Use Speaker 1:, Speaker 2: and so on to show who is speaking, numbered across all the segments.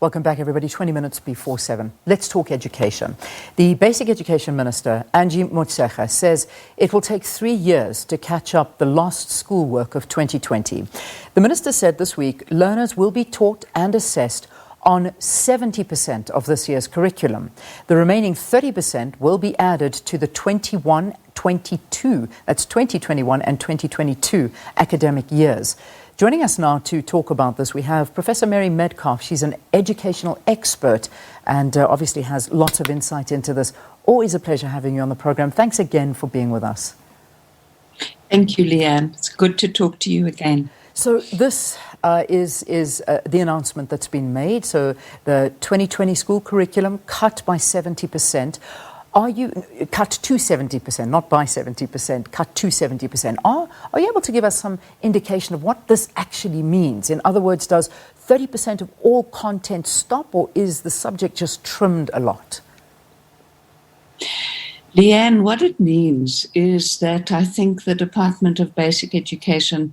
Speaker 1: Welcome back, everybody. 20 minutes before 7. Let's talk education. The Basic Education Minister, Angie Motshekga, says it will take 3 years to catch up the lost schoolwork of 2020. The minister said this week learners will be taught and assessed on 70% of this year's curriculum. The remaining 30% will be added to the 21-22, that's 2021 and 2022 academic years. Joining us now to talk about this, we have Professor Mary Metcalfe. She's an educational expert and obviously has lots of insight into this. Always a pleasure having you on the program. Thanks again for being with us.
Speaker 2: Thank you, Leanne. It's good to talk to you again.
Speaker 1: So this is the announcement that's been made. So the 2020 school curriculum cut by 70%. Are you cut to 70%, not by 70%, cut to 70%? Are you able to give us some indication of what this actually means? In other words, does 30% of all content stop, or is the subject just trimmed a lot?
Speaker 2: Leanne, what it means is that I think the Department of Basic Education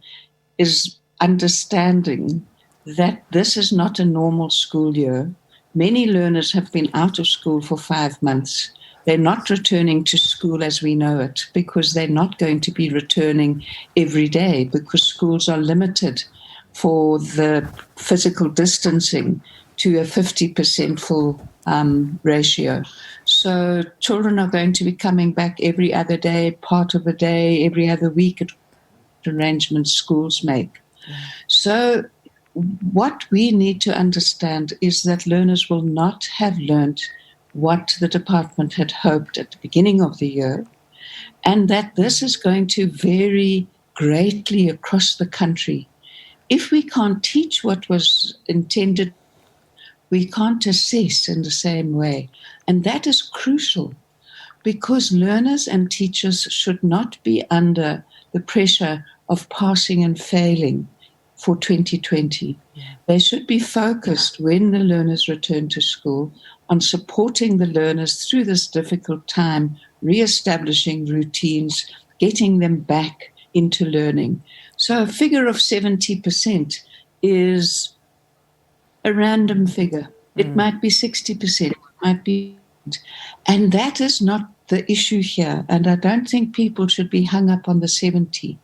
Speaker 2: is understanding that this is not a normal school year. Many learners have been out of school for 5 months. They're not returning to school as we know it because they're not going to be returning every day because schools are limited for the physical distancing to a 50% full ratio. So children are going to be coming back every other day, part of a day, every other week at arrangements schools make. So what we need to understand is that learners will not have learned what the department had hoped at the beginning of the year, and that this is going to vary greatly across the country. If we can't teach what was intended, we can't assess in the same way. And that is crucial because learners and teachers should not be under the pressure of passing and failing for 2020. They should be focused when the learners return to school on supporting the learners through this difficult time, re-establishing routines, getting them back into learning. So a figure of 70% is a random figure. It might be 60%, it might be, and that is not the issue here. And I don't think people should be hung up on the 70.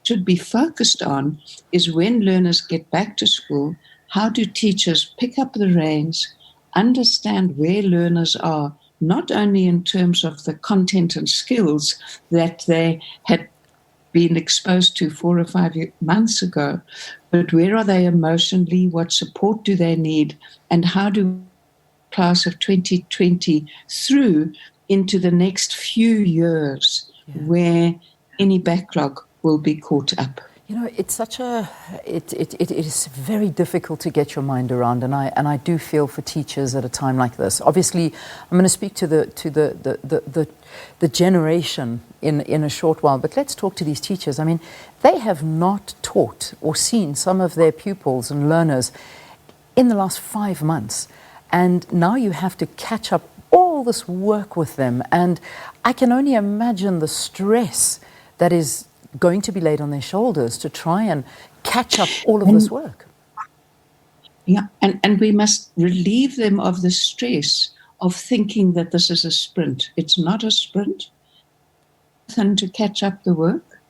Speaker 2: Should be focused on is when learners get back to school, how do teachers pick up the reins, understand where learners are, not only in terms of the content and skills that they had been exposed to 4 or 5 months ago, but where are they emotionally, what support do they need, and how do class of 2020 through into the next few years where any backlog will be caught up.
Speaker 1: You know, it's it is very difficult to get your mind around, and I do feel for teachers at a time like this. Obviously, I'm going to speak to the generation in a short while, but let's talk to these teachers. I mean, they have not taught or seen some of their pupils and learners in the last 5 months, and now you have to catch up all this work with them, and I can only imagine the stress that is going to be laid on their shoulders to try and catch up all of this work.
Speaker 2: Yeah, and we must relieve them of the stress of thinking that this is a sprint. It's not a sprint. And to catch up the work,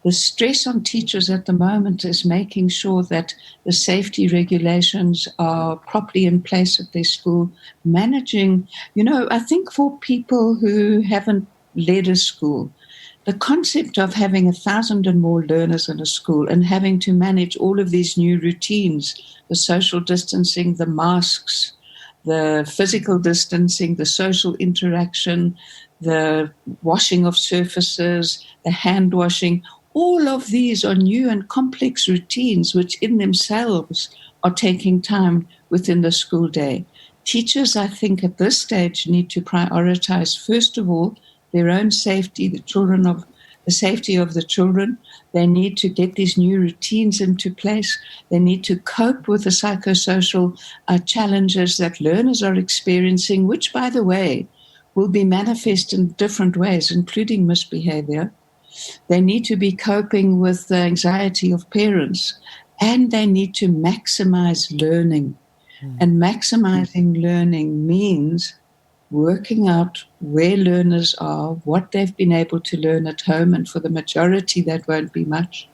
Speaker 2: the stress on teachers at the moment is making sure that the safety regulations are properly in place at their school, managing, I think for people who haven't led a school, the concept of having 1,000 and more learners in a school and having to manage all of these new routines, the social distancing, the masks, the physical distancing, the social interaction, the washing of surfaces, the hand washing, all of these are new and complex routines which in themselves are taking time within the school day. Teachers, I think, at this stage need to prioritize, first of all, their own safety, the safety of the children. They need to get these new routines into place. They need to cope with the psychosocial challenges that learners are experiencing, which, by the way, will be manifest in different ways, including misbehavior. They need to be coping with the anxiety of parents, and they need to maximize learning. And maximizing learning means working out where learners are, what they've been able to learn at home, and for the majority that won't be much,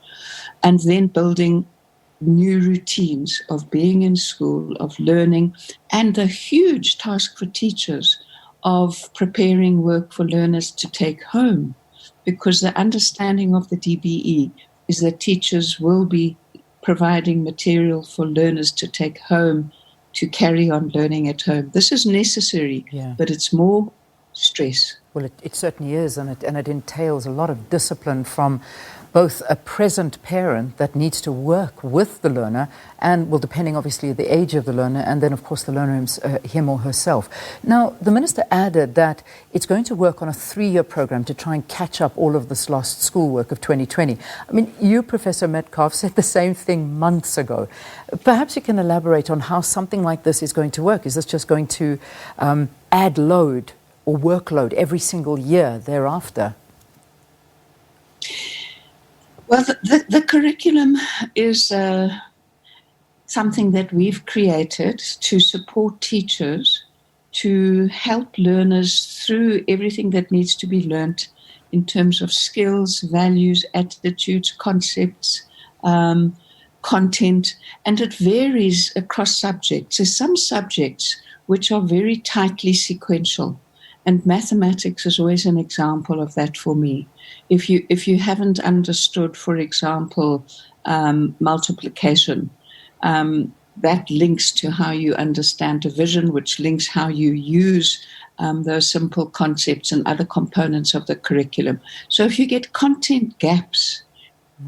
Speaker 2: and then building new routines of being in school, of learning, and the huge task for teachers of preparing work for learners to take home, because the understanding of the DBE is that teachers will be providing material for learners to take home to carry on learning at home. This is necessary, but it's more stress.
Speaker 1: Well, it certainly is, and it entails a lot of discipline from both a present parent that needs to work with the learner and, well, depending obviously the age of the learner, and then of course the learner him or herself. Now, the minister added that it's going to work on a 3-year program to try and catch up all of this lost schoolwork of 2020. I mean, you, Professor Metcalfe, said the same thing months ago. Perhaps you can elaborate on how something like this is going to work. Is this just going to add load or workload every single year thereafter?
Speaker 2: Well, the curriculum is something that we've created to support teachers, to help learners through everything that needs to be learnt in terms of skills, values, attitudes, concepts, content, and it varies across subjects. There's some subjects which are very tightly sequential, and mathematics is always an example of that for me. If you haven't understood, for example, multiplication, that links to how you understand division, which links how you use those simple concepts and other components of the curriculum. So if you get content gaps,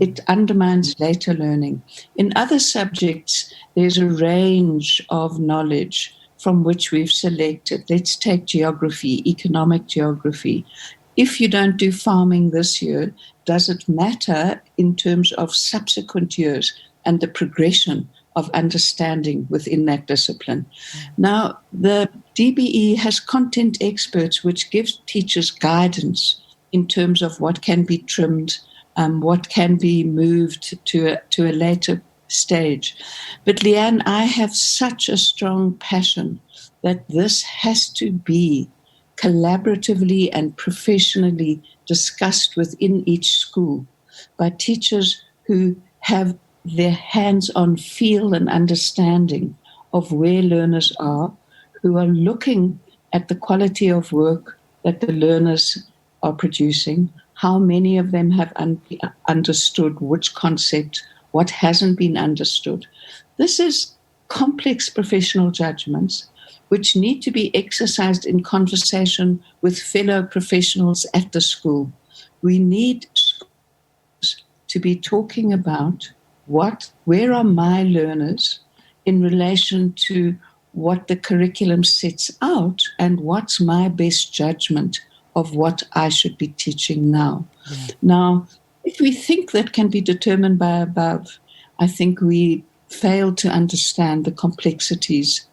Speaker 2: it undermines later learning. In other subjects, there's a range of knowledge from which we've selected. Let's take geography, economic geography. If you don't do farming this year, does it matter in terms of subsequent years and the progression of understanding within that discipline? Now, the DBE has content experts which give teachers guidance in terms of what can be trimmed, what can be moved to a later stage. But Leanne, I have such a strong passion that this has to be collaboratively and professionally discussed within each school by teachers who have their hands-on feel and understanding of where learners are, who are looking at the quality of work that the learners are producing, how many of them have understood which concept, what hasn't been understood. This is complex professional judgments which need to be exercised in conversation with fellow professionals at the school. We need schools to be talking about where are my learners in relation to what the curriculum sets out and what's my best judgment of what I should be teaching now. Yeah. Now, if we think that can be determined by above, I think we fail to understand the complexities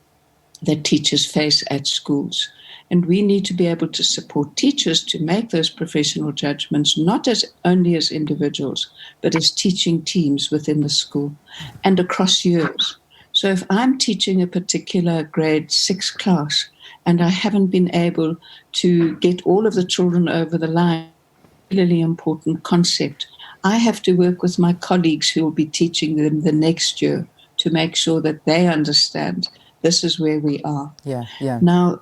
Speaker 2: that teachers face at schools. And we need to be able to support teachers to make those professional judgments, not as only as individuals, but as teaching teams within the school and across years. So if I'm teaching a particular grade 6 class and I haven't been able to get all of the children over the line, really important concept, I have to work with my colleagues who will be teaching them the next year to make sure that they understand this is where we are.
Speaker 1: Yeah.
Speaker 2: Now,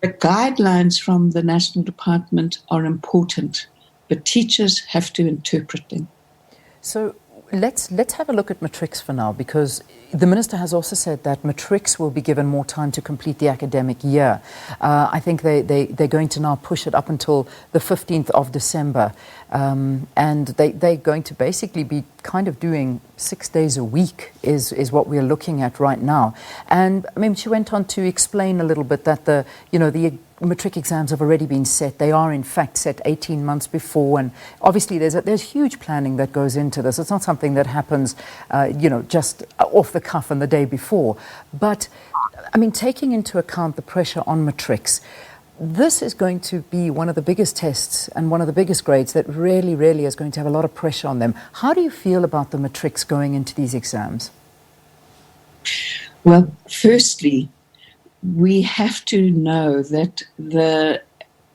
Speaker 2: the guidelines from the National Department are important, but teachers have to interpret them.
Speaker 1: So let's have a look at matrics for now, because the minister has also said that matrics will be given more time to complete the academic year. I think they're going to now push it up until the 15th of December. And they're going to basically be kind of doing 6 days a week is what we're looking at right now. And I mean, she went on to explain a little bit that the matric exams have already been set. They are in fact set 18 months before, and obviously there's huge planning that goes into this. It's not something that happens, just off the cuff and the day before. But I mean, taking into account the pressure on matrics, this is going to be one of the biggest tests and one of the biggest grades that really is going to have a lot of pressure on them. How do you feel about the matrics going into these exams?
Speaker 2: Well, firstly, we have to know that the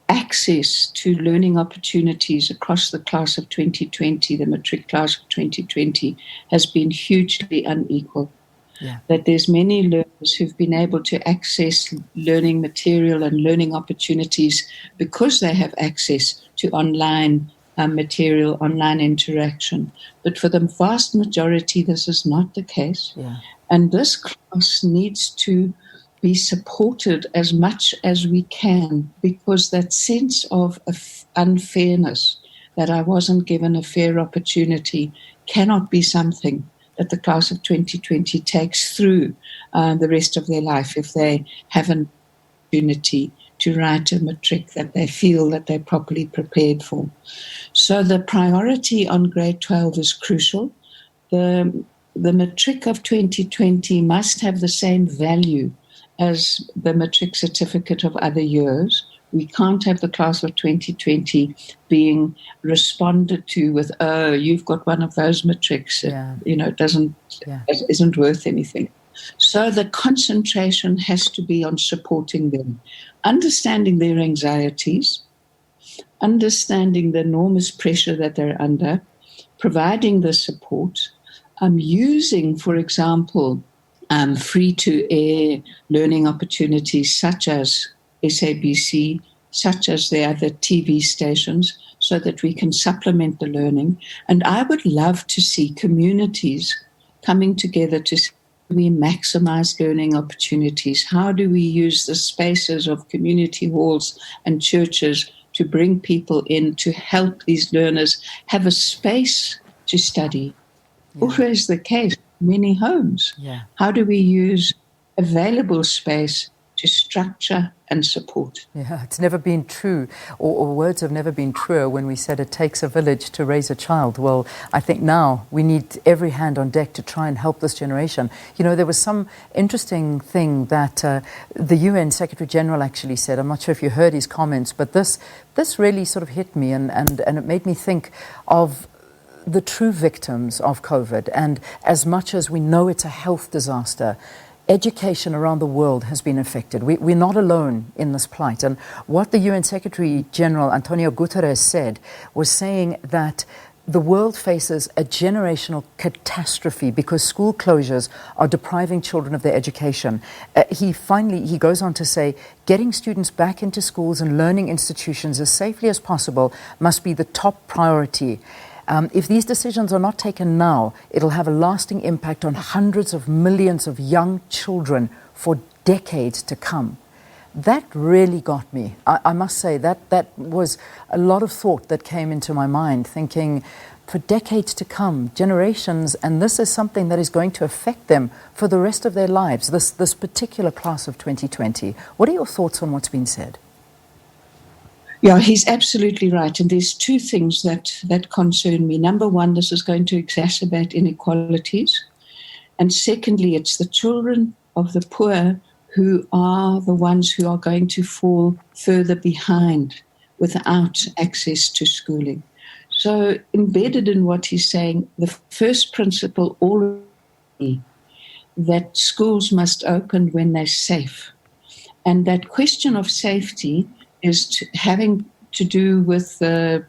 Speaker 2: access to learning opportunities across the class of 2020, the matric class of 2020, has been hugely unequal.
Speaker 1: Yeah.
Speaker 2: That there's many learners who've been able to access learning material and learning opportunities because they have access to online material, online interaction. But for the vast majority, this is not the case.
Speaker 1: Yeah.
Speaker 2: And this class needs to be supported as much as we can, because that sense of unfairness, that I wasn't given a fair opportunity, cannot be something that the class of 2020 takes through the rest of their life if they have an opportunity to write a matric that they feel that they're properly prepared for. So the priority on grade 12 is crucial. The matric of 2020 must have the same value as the matric certificate of other years. We can't have the class of 2020 being responded to with, oh, you've got one of those matrics.
Speaker 1: Yeah.
Speaker 2: It isn't worth anything. So the concentration has to be on supporting them, understanding their anxieties, understanding the enormous pressure that they're under, providing the support, using, for example, free-to-air learning opportunities such as SABC, such as the other TV stations, so that we can supplement the learning. And I would love to see communities coming together to see how we maximize learning opportunities. How do we use the spaces of community halls and churches to bring people in to help these learners have a space to study?
Speaker 1: Yeah.
Speaker 2: Always the case in many homes.
Speaker 1: Yeah.
Speaker 2: How do we use available space to structure and support?
Speaker 1: Yeah, it's never been true, or words have never been truer when we said it takes a village to raise a child. Well, I think now we need every hand on deck to try and help this generation. You know, there was some interesting thing that the UN Secretary General actually said. I'm not sure if you heard his comments, but this really sort of hit me, and it made me think of the true victims of COVID. And as much as we know it's a health disaster, education around the world has been affected. We're not alone in this plight. And what the UN Secretary General Antonio Guterres said was saying that the world faces a generational catastrophe because school closures are depriving children of their education. He goes on to say, getting students back into schools and learning institutions as safely as possible must be the top priority. If these decisions are not taken now, it'll have a lasting impact on hundreds of millions of young children for decades to come. That really got me. I must say that was a lot of thought that came into my mind, thinking for decades to come, generations, and this is something that is going to affect them for the rest of their lives, this particular class of 2020. What are your thoughts on what's been said?
Speaker 2: Yeah, he's absolutely right. And there's two things that concern me. Number one, this is going to exacerbate inequalities. And secondly, it's the children of the poor who are the ones who are going to fall further behind without access to schooling. So embedded in what he's saying, the first principle already that schools must open when they're safe. And that question of safety is having to do with the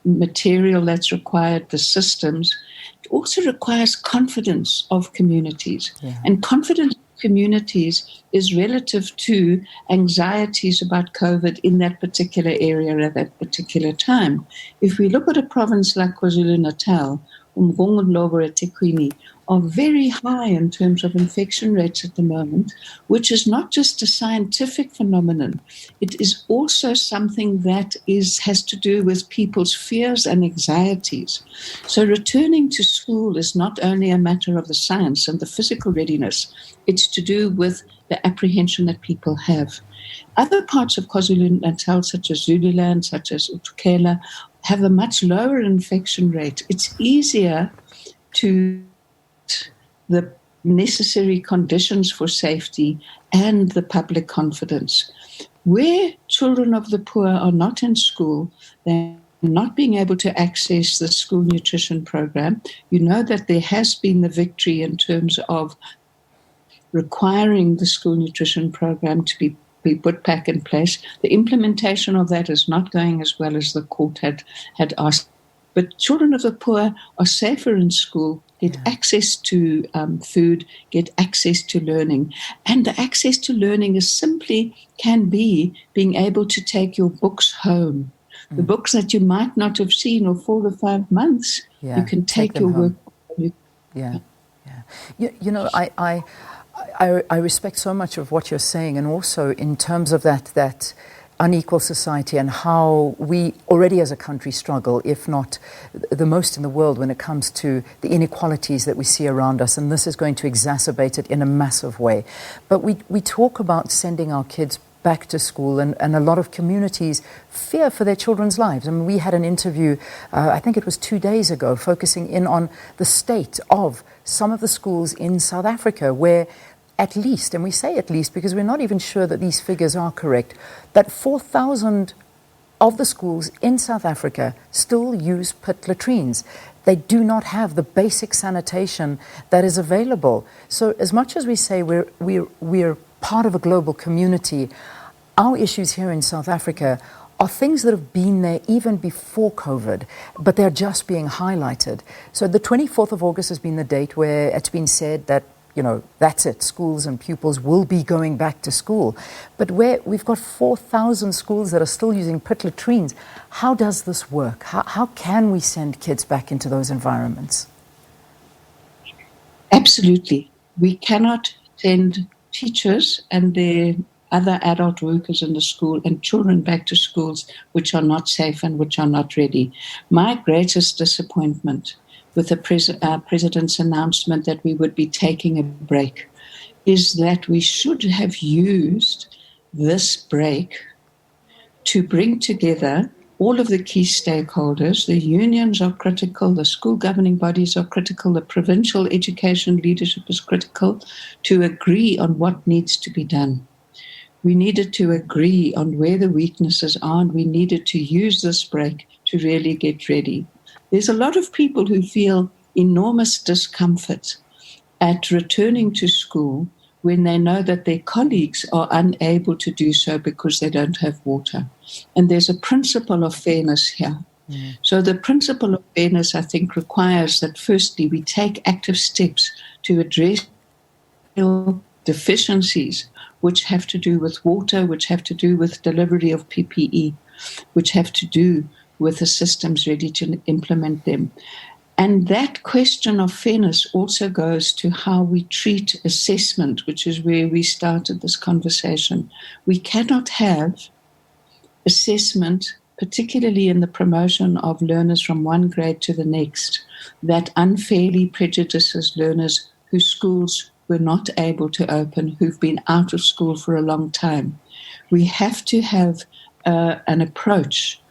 Speaker 2: material that's required, the systems. It also requires confidence of communities.
Speaker 1: Yeah.
Speaker 2: And confidence of communities is relative to anxieties about COVID in that particular area at that particular time. If we look at a province like KwaZulu-Natal, Umgongo and eThekwini are very high in terms of infection rates at the moment, which is not just a scientific phenomenon. It is also something that has to do with people's fears and anxieties. So returning to school is not only a matter of the science and the physical readiness, it's to do with the apprehension that people have. Other parts of KwaZulu-Natal, such as Zululand, such as uThukela, have a much lower infection rate. It's easier to the necessary conditions for safety and the public confidence. Where children of the poor are not in school, they're not being able to access the school nutrition program. You know that there has been the victory in terms of requiring the school nutrition program to be put back in place. The implementation of that is not going as well as the court had asked. But children of the poor are safer in school, get access to food, get access to learning. And the access to learning is simply can be being able to take your books home. The books that you might not have seen for 4 to 5 months, you can take your work.
Speaker 1: You know, I respect so much of what you're saying, and also in terms of that unequal society and how we already as a country struggle, if not the most in the world, when it comes to the inequalities that we see around us, and this is going to exacerbate it in a massive way. But we talk about sending our kids back to school, and a lot of communities fear for their children's lives. I mean, we had an interview, I think it was 2 days ago, focusing in on the state of some of the schools in South Africa, where at least, and we say at least because we're not even sure that these figures are correct, that 4,000 of the schools in South Africa still use pit latrines. They do not have the basic sanitation that is available. So as much as we say we're part of a global community, our issues here in South Africa are things that have been there even before COVID, but they're just being highlighted. So the 24th of August has been the date where it's been said that, you know, that's it, schools and pupils will be going back to school. But where we've got 4,000 schools that are still using pit latrines, how does this work? How can we send kids back into those environments?
Speaker 2: Absolutely. We cannot send teachers and their other adult workers in the school and children back to schools which are not safe and which are not ready. My greatest disappointment with the President's announcement that we would be taking a break is that we should have used this break to bring together all of the key stakeholders. The unions are critical, the school governing bodies are critical, the provincial education leadership is critical, to agree on what needs to be done. We needed to agree on where the weaknesses are, and we needed to use this break to really get ready. There's a lot of people who feel enormous discomfort at returning to school when they know that their colleagues are unable to do so because they don't have water. And there's a principle of fairness here. So the principle of fairness, I think, requires that firstly we take active steps to address deficiencies which have to do with water, which have to do with delivery of PPE, which have to do with the systems ready to implement them. And that question of fairness also goes to how we treat assessment, which is where we started this conversation. We cannot have assessment, particularly in the promotion of learners from one grade to the next, that unfairly prejudices learners whose schools were not able to open, who've been out of school for a long time. We have to have an approach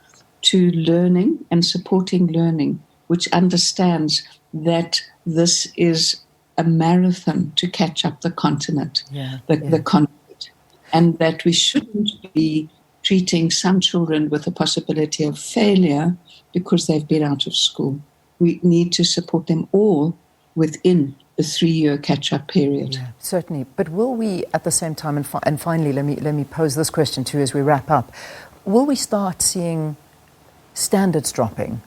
Speaker 2: to learning and supporting learning, which understands that this is a marathon to catch up the continent, the continent, and that we shouldn't be treating some children with the possibility of failure because they've been out of school. We need to support them all within the 3-year catch-up period.
Speaker 1: Yeah, certainly. But will we, at the same time, and finally, let me pose this question too as we wrap up, will we start seeing standards dropping,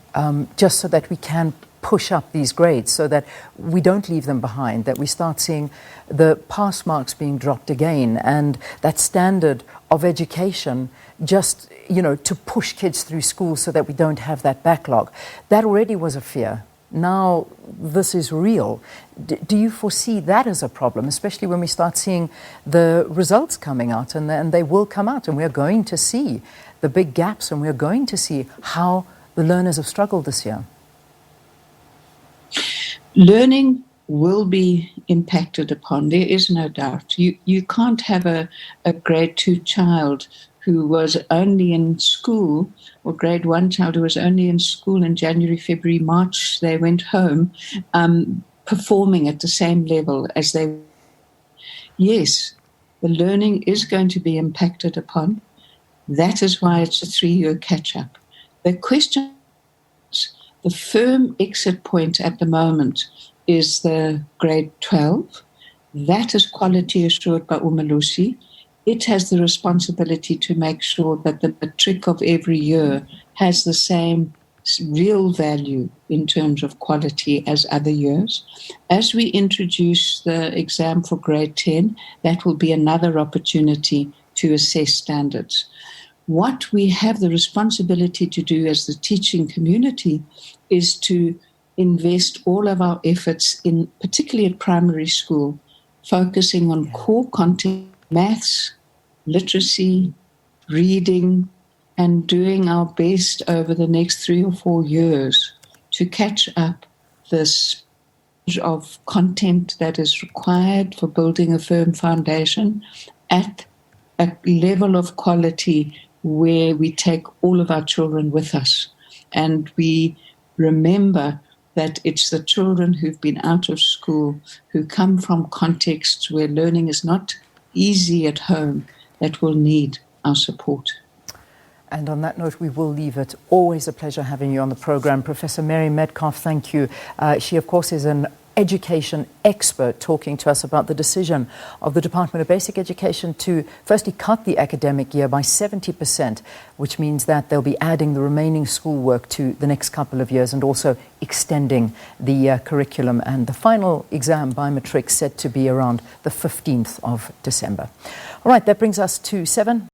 Speaker 1: just so that we can push up these grades, so that we don't leave them behind, that we start seeing the pass marks being dropped again, and that standard of education just, you know, to push kids through school so that we don't have that backlog? That already was a fear. Now this is real. Do you foresee that as a problem, especially when we start seeing the results coming out, and they will come out, and we're going to see the big gaps, and we're going to see how the learners have struggled this year?
Speaker 2: Learning will be impacted upon, there is no doubt. You can't have a grade 2 child who was only in school, or grade 1 child who was only in school in January, February, March, they went home, performing at the same level as they. Yes, the learning is going to be impacted upon. That is why it's a 3-year catch-up. The question is, the firm exit point at the moment is the grade 12, That is quality assured by Umalusi. It has the responsibility to make sure that the matric of every year has the same real value in terms of quality as other years. As we introduce the exam for grade 10, that will be another opportunity to assess standards. What we have the responsibility to do as the teaching community is to invest all of our efforts in, particularly at primary school, focusing on core content, maths, literacy, reading, and doing our best over the next 3 or 4 years to catch up this of content that is required for building a firm foundation at a level of quality where we take all of our children with us. And we remember that it's the children who've been out of school, who come from contexts where learning is not easy at home, that will need our support.
Speaker 1: And on that note, we will leave it. Always a pleasure having you on the program. Professor Mary Metcalfe, thank you. She, of course, is an education expert talking to us about the decision of the Department of Basic Education to firstly cut the academic year by 70%, which means that they'll be adding the remaining schoolwork to the next couple of years and also extending the curriculum. And the final exam by matric set to be around the 15th of December. All right, that brings us to 7.